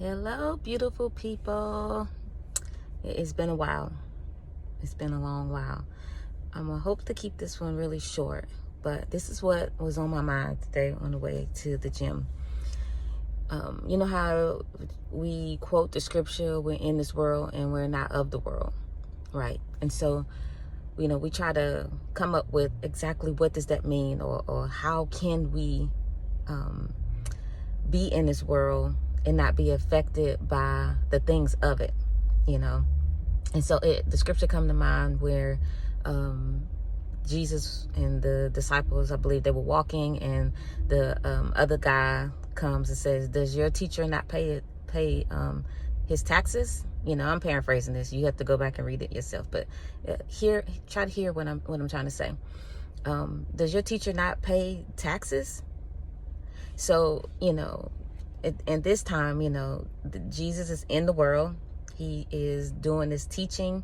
Hello, beautiful people. It's been a while. It's been a long while. I'm gonna hope to keep this one really short, but this is what was on my mind today on the way to the gym. You know how we quote the scripture, we're in this world and we're not of the world, right? And so, we try to come up with exactly what does that mean, or how can we be in this world and not be affected by the things of it, you know. And so the scripture come to mind where Jesus and the disciples, I believe they were walking, and the other guy comes and says, does your teacher not pay his taxes? I'm paraphrasing this. You have to go back and read it yourself, but try to hear what I'm trying to say. Does your teacher not pay taxes? So, and this time, Jesus is in the world. He is doing this teaching.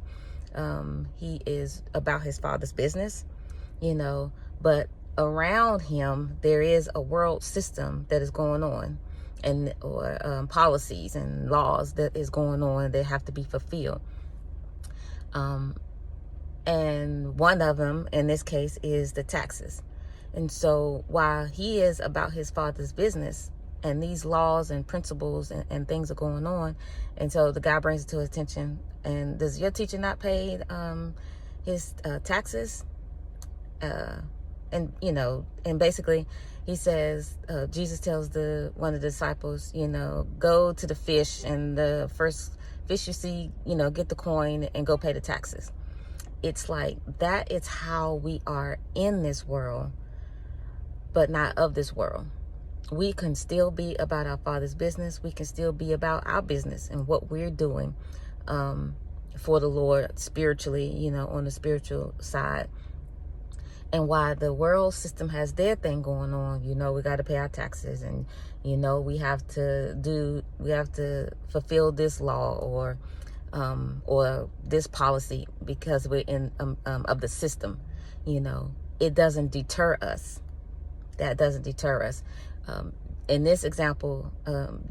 He is about his Father's business, but around him, there is a world system that is going on, or policies and laws that is going on that have to be fulfilled. And one of them, in this case, is the taxes. And so while he is about his Father's business, and these laws and principles and things are going on, and so the guy brings it to his attention, and does your teacher not pay his taxes? And basically he says, Jesus tells one of the disciples, go to the fish, and the first fish you see, get the coin and go pay the taxes. It's like that is how we are in this world, but not of this world. We can still be about our Father's business. We can still be about our business and what we're doing for the Lord spiritually, on the spiritual side. And while the world system has their thing going on, we got to pay our taxes, and we have to fulfill this law or this policy because we're in of the system. It doesn't deter us. That doesn't deter us. In this example,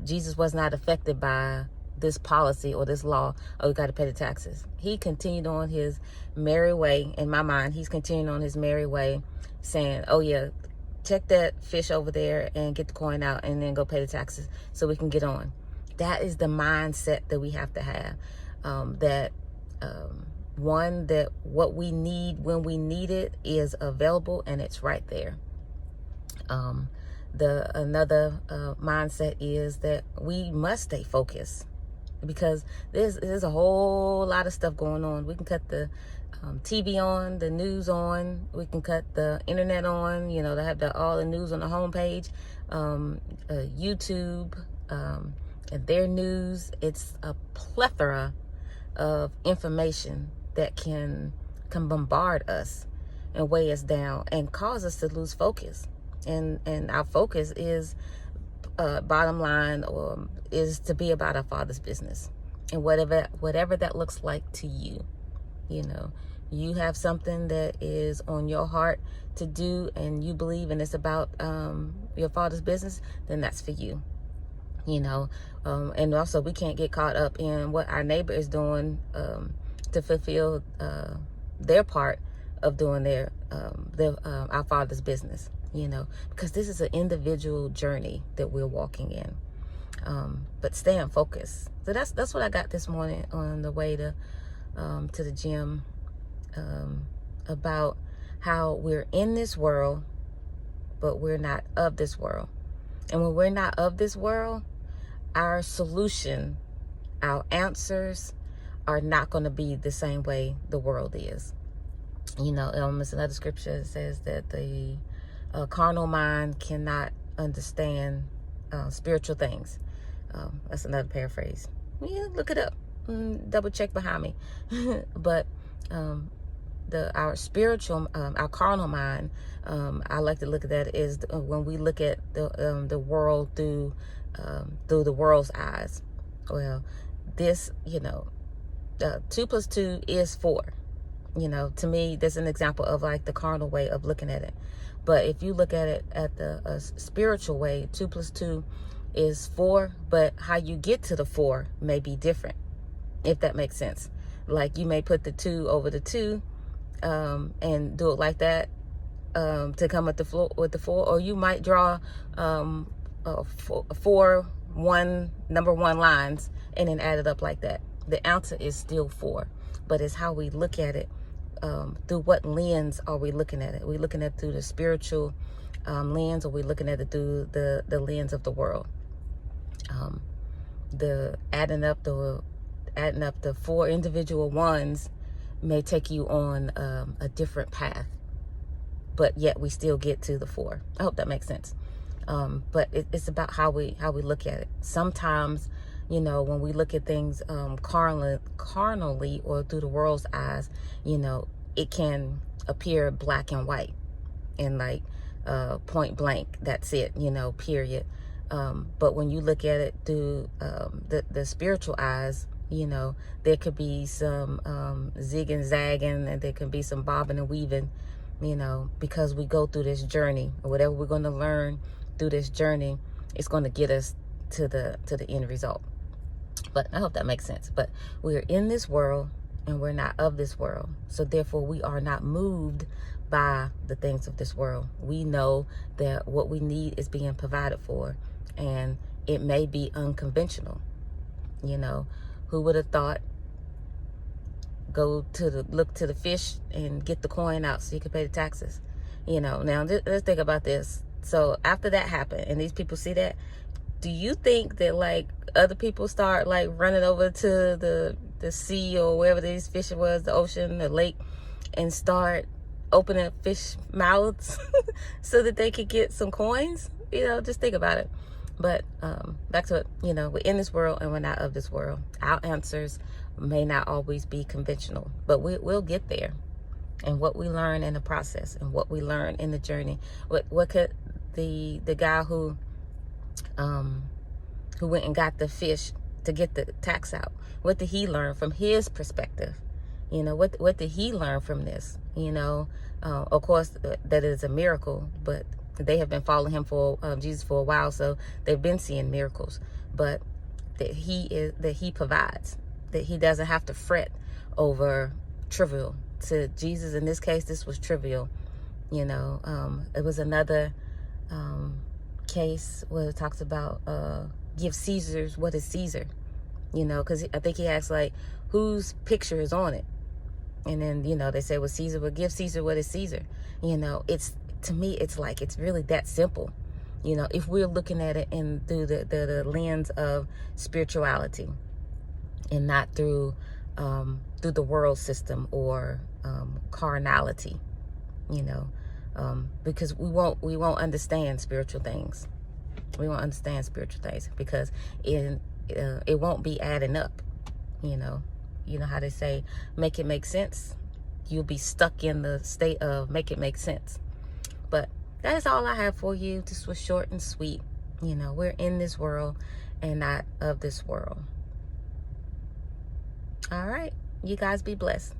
Jesus was not affected by this policy or this law. Oh, we got to pay the taxes. He continued on his merry way. In my mind, he's continuing on his merry way, saying, oh yeah, check that fish over there and get the coin out, and then go pay the taxes so we can get on. That is the mindset that we have to have. That what we need when we need it is available, and it's right there. Another mindset is that we must stay focused, because there's a whole lot of stuff going on. We can cut the TV on, the news on, we can cut the internet on, they have all the news on the homepage, YouTube, and their news. It's a plethora of information that can bombard us and weigh us down and cause us to lose focus. And our focus is bottom line, or is to be about our Father's business, and whatever that looks like to you. You have something that is on your heart to do, and you believe, and it's about your Father's business, then that's for you. And also we can't get caught up in what our neighbor is doing to fulfill their part of doing our Father's business. Because this is an individual journey that we're walking in, but staying focused. So that's what I got this morning on the way to the gym, about how we're in this world, but we're not of this world. And when we're not of this world, our solution, our answers are not going to be the same way the world is. It's another scripture that says that the carnal mind cannot understand spiritual things. That's another paraphrase. Look it up. Double check behind me. But our spiritual, our carnal mind, I like to look at that is when we look at the world through the world's eyes. Well, this, 2 + 2 is 4. To me, that's an example of like the carnal way of looking at it. But if you look at it at the spiritual way, 2 + 2 is 4, but how you get to the 4 may be different, if that makes sense. Like you may put the 2 over the 2 and do it like that to come at the floor with the 4, or you might draw four number 1 lines and then add it up like that. The answer is still 4, but it's how we look at it. Through what lens are we looking at it? Are we looking at it through the spiritual lens, or are we looking at it through the lens of the world? The adding up the 4 individual ones may take you on a different path, but yet we still get to the 4. I hope that makes sense. But it's about how we look at it. Sometimes, you know, when we look at things carnally or through the world's eyes, you know, it can appear black and white and like point blank. That's it, you know, period. But when you look at it through the spiritual eyes, you know, there could be some zig and zagging, and there can be some bobbing and weaving, you know, because we go through this journey, or whatever we're going to learn through this journey, it's going to get us to the end result. But I hope that makes sense. But we're in this world and we're not of this world. So therefore we are not moved by the things of this world. We know that what we need is being provided for, and it may be unconventional. You know, who would have thought look to the fish and get the coin out so you could pay the taxes? You know, now let's think about this. So after that happened and these people see that, do you think that like other people start like running over to the sea or wherever these fish was, the ocean, the lake, and start opening up fish mouths so that they could get some coins? You know, just think about it. But back to it, you know, we're in this world and we're not of this world. Our answers may not always be conventional, but we'll get there. And what we learn in the process, and what we learn in the journey. What could the guy who went and got the fish to get the tax out, what did he learn from his perspective? You know, what did he learn from this? You know, of course that is a miracle, but they have been following him Jesus for a while, so they've been seeing miracles. But that he provides, that he doesn't have to fret over trivial. To Jesus, in this case, this was trivial. You know, it was another case where it talks about give Caesar's what is Caesar. You know, because I think he asked like, whose picture is on it? And then, you know, they say, well, Caesar, will give Caesar what is Caesar. You know, to me, it's like, it's really that simple. You know, if we're looking at it through the lens of spirituality and not through the world system or carnality, you know, because we won't understand spiritual things. We won't understand spiritual things because it won't be adding up. You know how they say, make it make sense. You'll be stuck in the state of make it make sense. But that is all I have for you. This was short and sweet. You know, we're in this world and not of this world. All right. You guys be blessed.